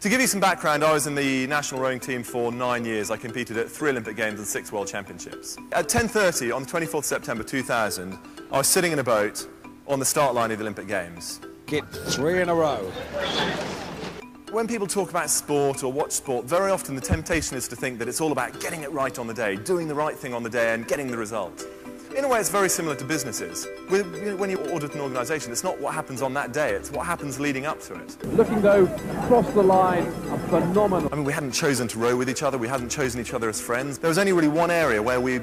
To give you some background, I was in the national rowing team for 9 years. I competed at 3 Olympic Games and 6 World Championships. At 10:30 on the 24th September 2000, I was sitting in a boat on the start line of the Olympic Games. Get 3 in a row. When people talk about sport or watch sport, very often the temptation is to think that it's all about getting it right on the day, doing the right thing on the day and getting the result. In a way, it's very similar to businesses. When you audit an organisation, it's not what happens on that day, it's what happens leading up to it. Looking though, across the line, a phenomenal. I mean, we hadn't chosen to row with each other, we hadn't chosen each other as friends. There was only really one area where we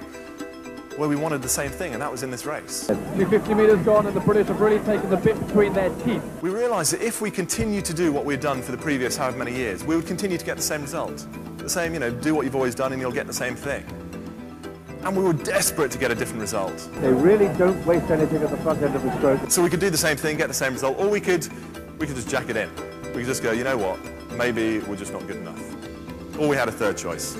wanted the same thing, and that was in this race. 250 metres gone, and the British have really taken the bit between their teeth. We realised that if we continue to do what we'd done for the previous however many years, we would continue to get the same result. The same, do what you've always done and you'll get the same thing. And we were desperate to get a different result. They really don't waste anything at the front end of the stroke. So we could do the same thing, get the same result, or we could just jack it in. We could just go, you know what, maybe we're just not good enough. Or we had a third choice.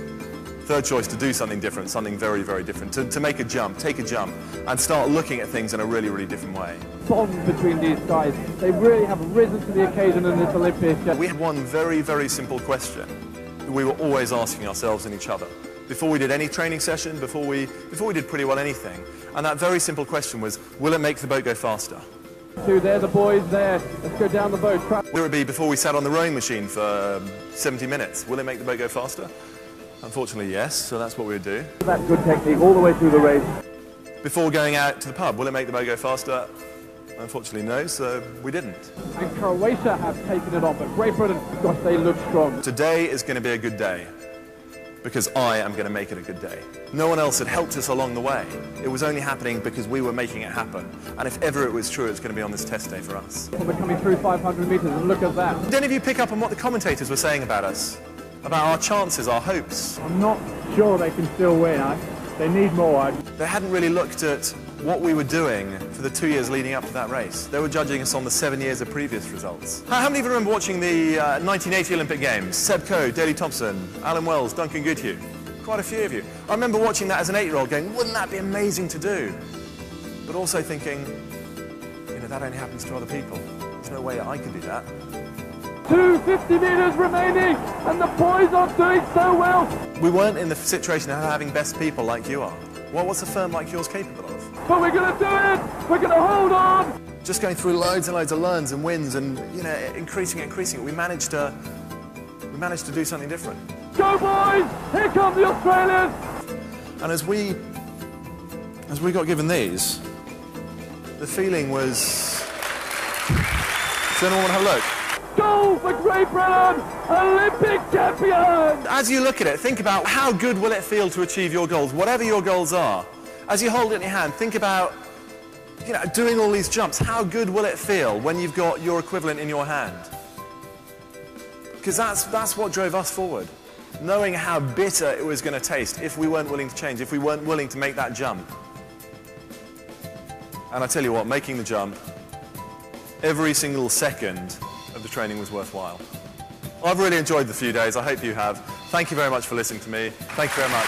Third choice to do something different, something very, very different, to make a jump, take a jump, and start looking at things in a really, really different way. Bond between these guys, they really have risen to the occasion in this Olympics. We had one very, very simple question we were always asking ourselves and each other. Before we did any training session, before we did pretty well anything, and that very simple question was, will it make the boat go faster? There the boys there, let's go down the boat. Will it be before we sat on the rowing machine for 70 minutes? Will it make the boat go faster? Unfortunately, yes, so that's what we would do. That good technique all the way through the race. Before going out to the pub, will it make the boat go faster? Unfortunately, no, so we didn't. And Croatia have taken it on, but Great Britain, gosh, they look strong. Today is going to be a good day, because I am going to make it a good day. No one else had helped us along the way. It was only happening because we were making it happen. And if ever it was true, it's going to be on this test day for us. We're coming through 500 metres, and look at that. Did any of you pick up on what the commentators were saying about us? About our chances, our hopes? I'm not sure they can still win. They need more. They hadn't really looked at what we were doing for the 2 years leading up to that race. They were judging us on the 7 years of previous results. How many of you remember watching the 1980 Olympic Games? Seb Coe, Daley Thompson, Alan Wells, Duncan Goodhue. Quite a few of you. I remember watching that as an 8-year-old going, wouldn't that be amazing to do? But also thinking, that only happens to other people. There's no way I can do that. 250 metres remaining, and the boys are doing so well. We weren't in the situation of having best people like you are. Well, what's a firm like yours capable of? But we're going to do it! We're going to hold on! Just going through loads and loads of learns and wins and, increasing it. We managed to do something different. Go boys! Here come the Australians! And as we got given these, the feeling was... Does anyone want to have a look? Goal for Great Britain! Olympic champions! As you look at it, think about how good will it feel to achieve your goals, whatever your goals are. As you hold it in your hand, think about, doing all these jumps. How good will it feel when you've got your equivalent in your hand? Because that's what drove us forward. Knowing how bitter it was going to taste if we weren't willing to change, if we weren't willing to make that jump. And I tell you what, making the jump, every single second of the training was worthwhile. I've really enjoyed the few days. I hope you have. Thank you very much for listening to me. Thank you very much.